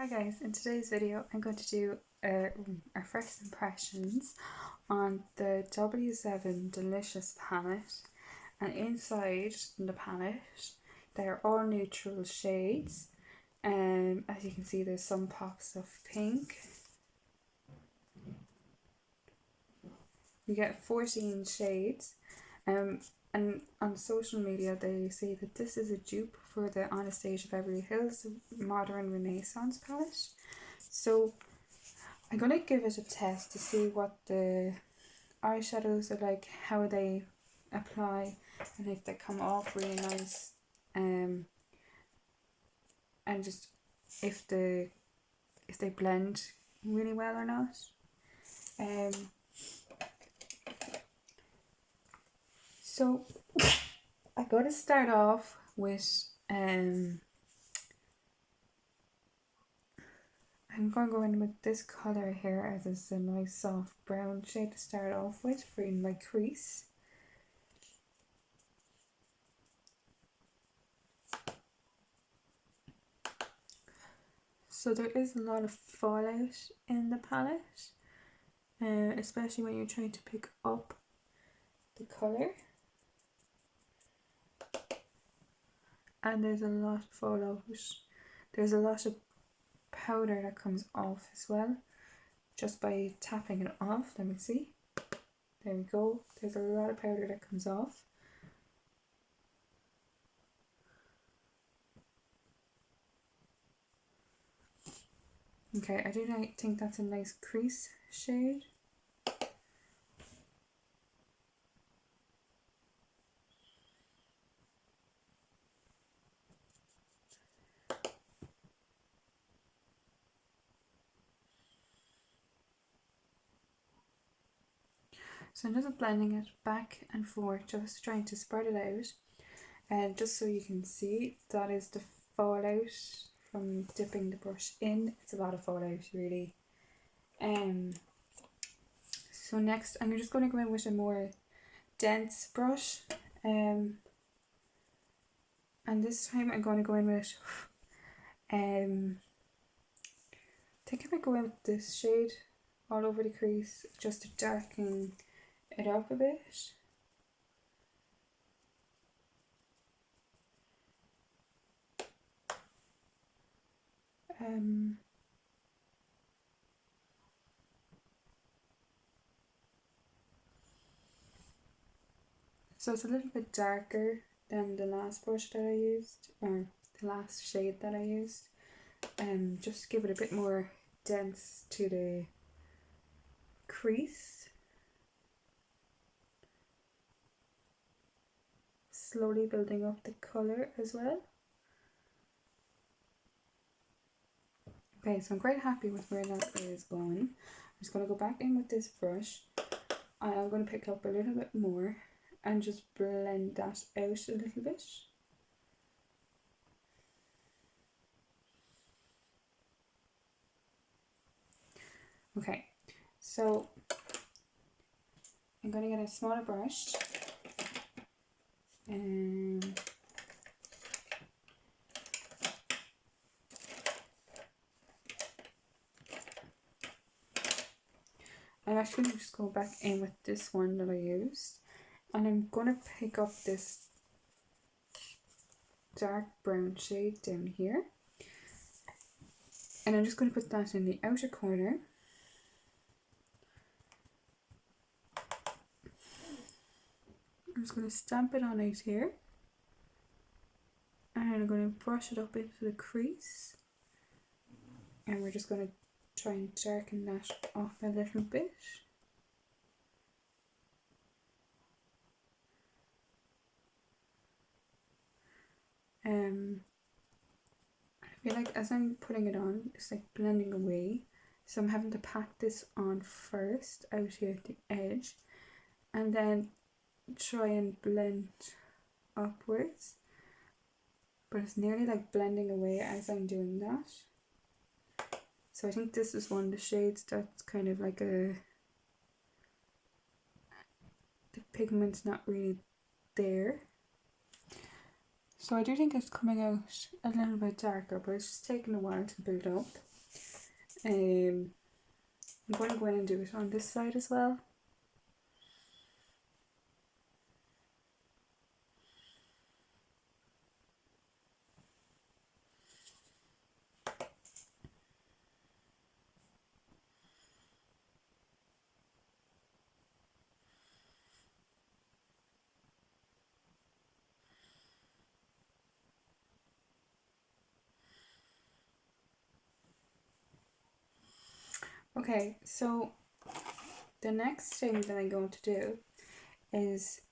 Hi guys, in today's video I'm going to do our first impressions on the W7 Delicious palette, and inside the palette they're all neutral shades. As you can see, there's some pops of pink. You get 14 shades, and on social media they say that this is a dupe for the Anastasia Beverly Hills Modern Renaissance palette. So I'm going to give it a test to see what the eyeshadows are like, how they apply, and if they come off really nice, and just if they blend really well or not. So I'm going to start off with I'm going to go in with this colour here, as it's a nice soft brown shade to start off with for in my crease. So there is a lot of fallout in the palette, especially when you're trying to pick up the colour. And there's a lot of fallout. There's a lot of powder that comes off as well, just by tapping it off. Let me see. There we go. There's a lot of powder that comes off. Okay, I do think that's a nice crease shade. So I'm just blending it back and forth, just trying to spread it out, and just so you can see, that is the fallout from dipping the brush in. It's a lot of fallout, really. So next I'm just going to go in with a more dense brush, and this time I'm going to go in with I think I might go in with this shade all over the crease, just to darken it up a bit. So it's a little bit darker than the last brush that I used, or the last shade that I used, just to give it a bit more dense to the crease. Slowly building up the colour as well. Okay, so I'm quite happy with where that is going. I'm just going to go back in with this brush. I'm going to pick up a little bit more and just blend that out a little bit. Okay, so I'm going to get a smaller brush, and I'm actually going to just go back in with this one that I used, and I'm going to pick up this dark brown shade down here, and I'm just going to put that in the outer corner. I'm just going to stamp it on out here, and I'm going to brush it up into the crease, and we're just going to try and darken that off a little bit. I feel like as I'm putting it on, it's like blending away, so I'm having to pat this on first out here at the edge, and then try and blend upwards, but it's nearly like blending away as I'm doing that. So I think this is one of the shades that's kind of like the pigment's not really there. So I do think it's coming out a little bit darker, but it's just taking a while to build up. I'm going to go in and do it on this side as well. Okay, so the next thing that I'm going to do is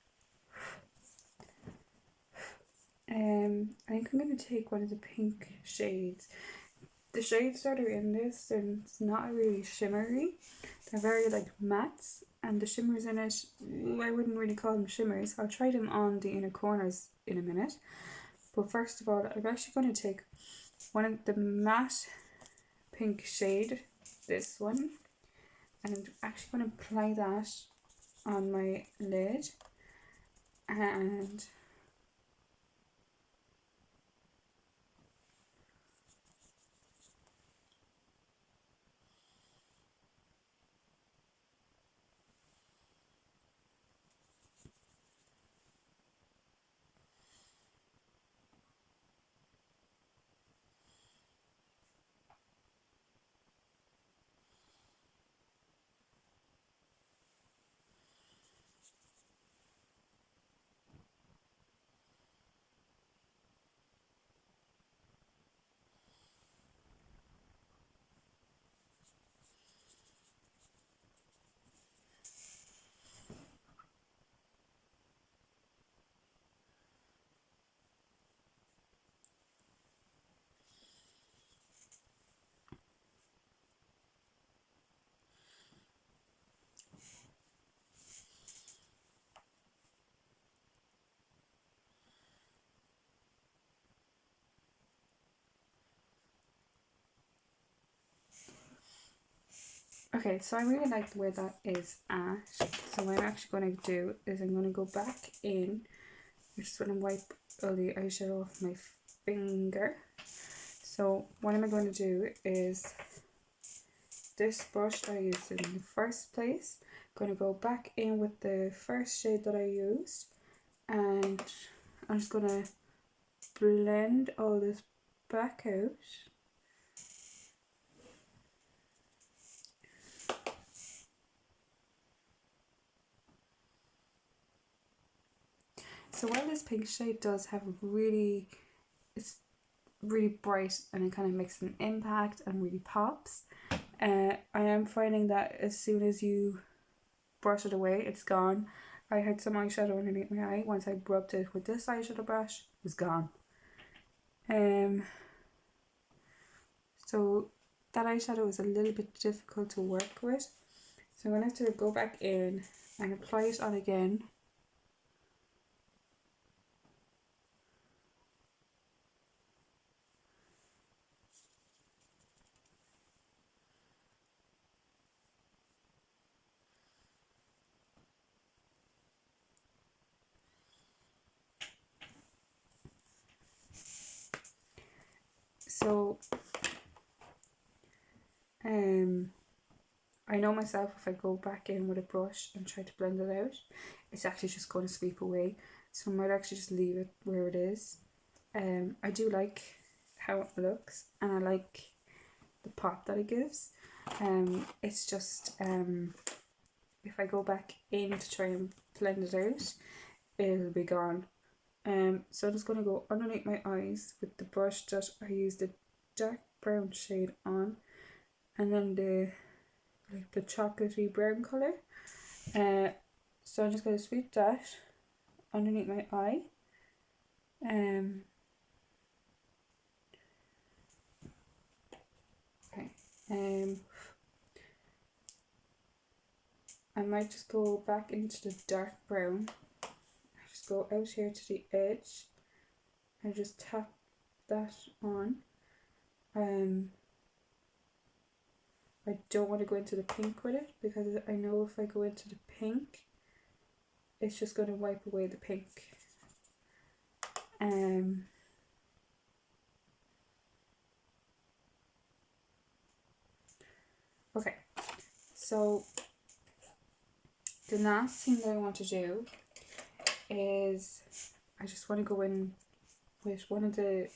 I think I'm going to take one of the pink shades. The shades that are in this, and it's not really shimmery. They're very like mattes, and the shimmers in it, I wouldn't really call them shimmers. I'll try them on the inner corners in a minute. But first of all, I'm actually going to take one of the matte pink shade, this one, and I'm actually going to apply that on my lid. And okay, so I really like the way that is at. So what I'm actually going to do is I'm going to go back in. I just want to wipe all the eyeshadow off my finger. So what am I going to do is this brush that I used in the first place. I'm going to go back in with the first shade that I used, and I'm just going to blend all this back out. So while this pink shade does have it's really bright and it kind of makes an impact and really pops, I am finding that as soon as you brush it away, it's gone. I had some eyeshadow underneath my eye. Once I rubbed it with this eyeshadow brush, it was gone. So that eyeshadow is a little bit difficult to work with. So I'm going to have to go back in and apply it on again. So I know myself, if I go back in with a brush and try to blend it out, it's actually just going to sweep away. So I might actually just leave it where it is. I do like how it looks, and I like the pop that it gives. It's just if I go back in to try and blend it out, it'll be gone. So I'm just going to go underneath my eyes with the brush that I used the dark brown shade on, and then the chocolatey brown colour. So I'm just going to sweep that underneath my eye. Okay. I might just go back into the dark brown. Just go out here to the edge and just tap that on. I don't want to go into the pink with it, because I know if I go into the pink, it's just going to wipe away the pink. Okay, so the last thing that I want to do is I just want to go in with one of the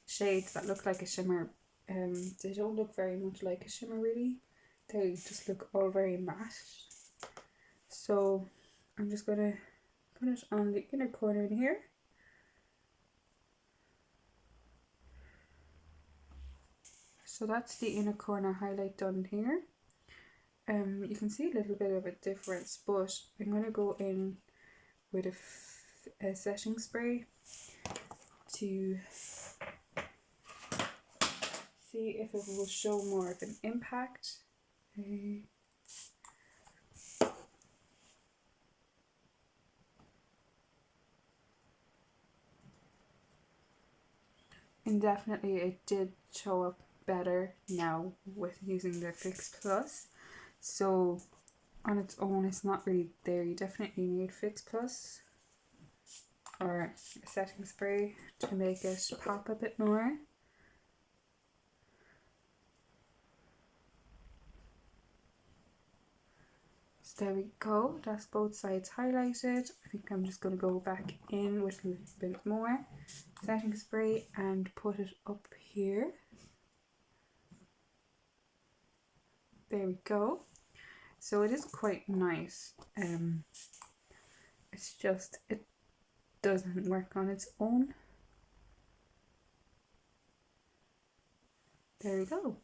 shades that look like a shimmer. They don't look very much like a shimmer really. They just look all very matte. So I'm just gonna put it on the inner corner in here. So that's the inner corner highlight done here. You can see a little bit of a difference, but I'm gonna go in with a setting spray to see if it will show more of an impact. And definitely it did show up better now with using the Fix Plus. So on its own it's not really there. You definitely need Fix Plus or a setting spray to make it pop a bit more. So there we go, that's both sides highlighted. I think I'm just going to go back in with a little bit more setting spray and put it up here. There we go. So it is quite nice. It's just, it doesn't work on its own. There we go.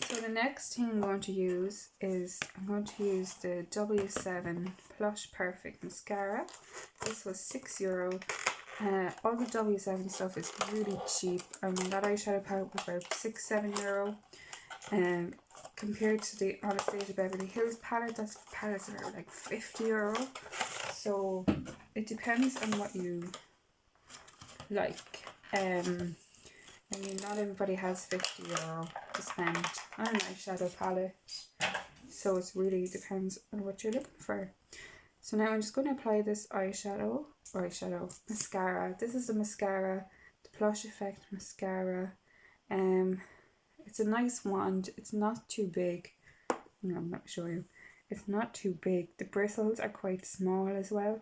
So the next thing I'm going to use is the W7 Plush Perfect Mascara. This was €6. All the W7 stuff is really cheap. That eyeshadow palette was about €6-7. Compared to the Anastasia Beverly Hills palette, that's palettes are like €50. So it depends on what you like. I mean, not everybody has €50 to spend on an eyeshadow palette, so it really depends on what you're looking for. So now I'm just going to apply this mascara. This is the mascara, the Plush Effect mascara. It's a nice wand. It's not too big. No, let me show you. It's not too big. The bristles are quite small as well.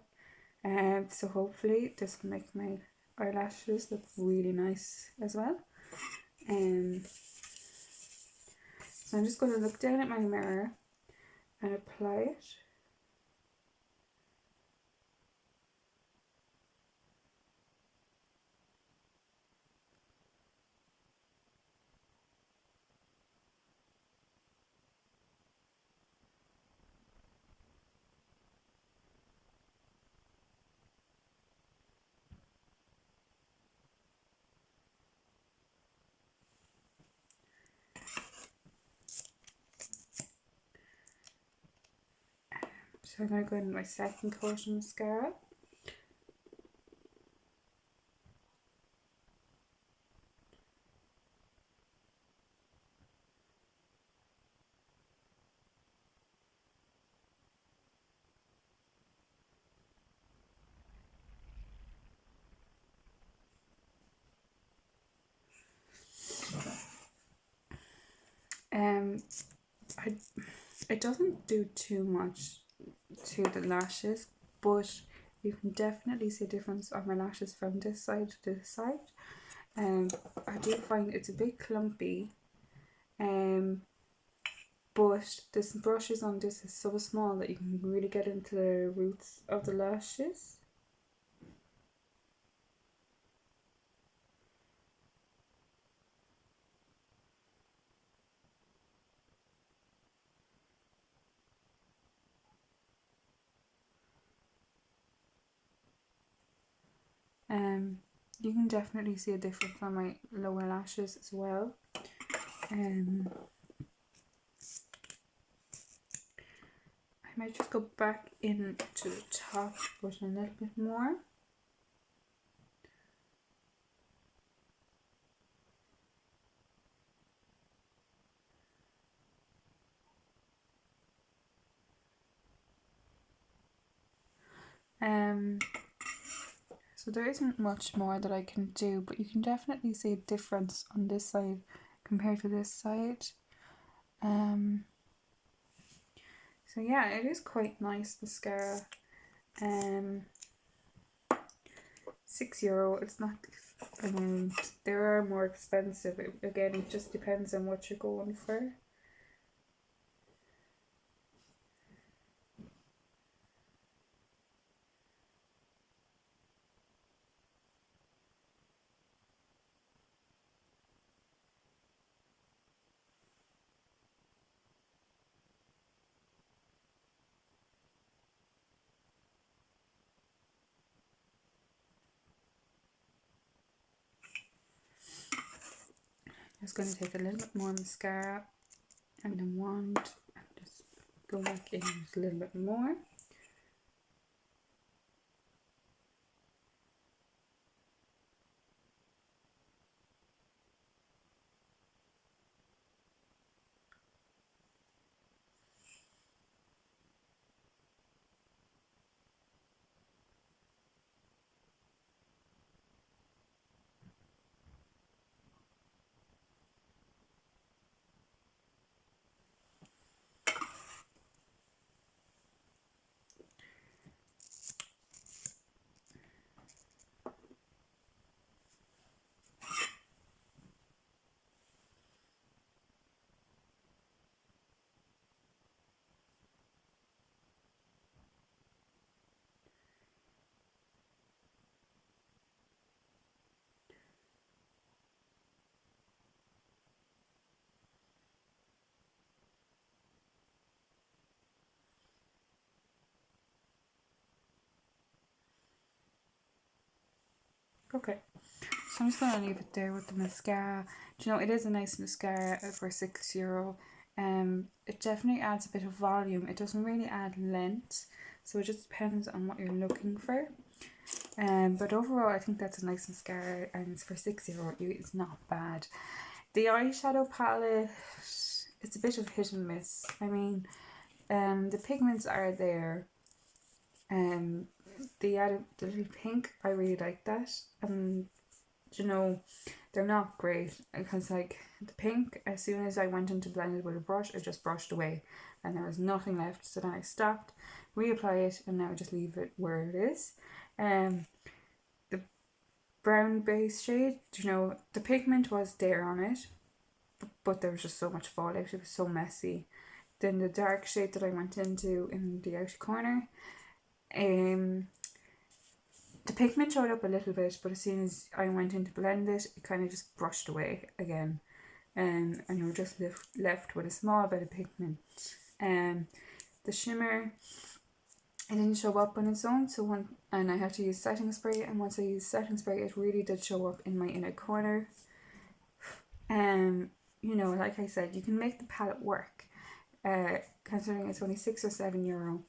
So hopefully this will make my eyelashes look really nice as well. So I'm just going to look down at my mirror and apply it. So I'm going to go in with my second coat of mascara. It doesn't do too much to the lashes, but you can definitely see a difference on my lashes from this side to this side. I do find it's a bit clumpy, but this brushes on this is so small that you can really get into the roots of the lashes. You can definitely see a difference on my lower lashes as well. I might just go back into the top with a little bit more. So there isn't much more that I can do, but you can definitely see a difference on this side compared to this side. So yeah, it is quite nice mascara. €6. It's not. I mean, there are more expensive. Again, it just depends on what you're going for. Just going to take a little bit more mascara and a wand and just go back in a little bit more. Okay, so I'm just going to leave it there with the mascara. Do you know, it is a nice mascara for €6. It definitely adds a bit of volume. It doesn't really add length, so it just depends on what you're looking for. But overall, I think that's a nice mascara, and it's for €6. It's not bad. The eyeshadow palette, it's a bit of hit and miss. I mean, the pigments are there. They added the little pink. I really like that. And you know, they're not great because like the pink, as soon as I went in to blend it with a brush, it just brushed away and there was nothing left. So then I stopped, reapply it, and now I just leave it where it is. The brown base shade, you know, the pigment was there on it, but there was just so much fallout. It was so messy. Then the dark shade that I went into in the outer corner, the pigment showed up a little bit, but as soon as I went in to blend it, it kind of just brushed away again. And you were just left with a small bit of pigment. The shimmer, it didn't show up on its own, and I had to use setting spray, and once I used setting spray, it really did show up in my inner corner. You know, like I said, you can make the palette work, considering it's only €6 or €7.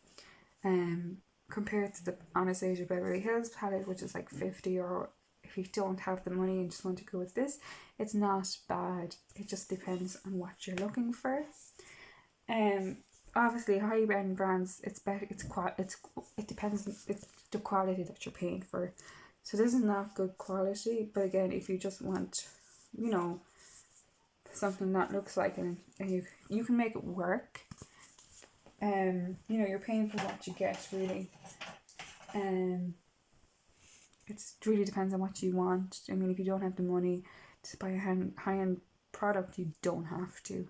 Compared to the Anastasia Beverly Hills palette, which is like 50, or if you don't have the money and just want to go with this, it's not bad. It just depends on what you're looking for. Obviously high-end brands, it's better. It depends. It's the quality that you're paying for. So this is not good quality, but again, if you just want, you know, something that looks like it, and you can make it work. You know, you're paying for what you get, really. It really depends on what you want. I mean, if you don't have the money to buy a high-end product, you don't have to.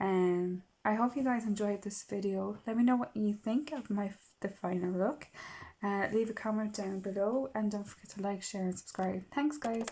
I hope you guys enjoyed this video. Let me know what you think of the final look. Leave a comment down below, and don't forget to like, share and subscribe. Thanks guys.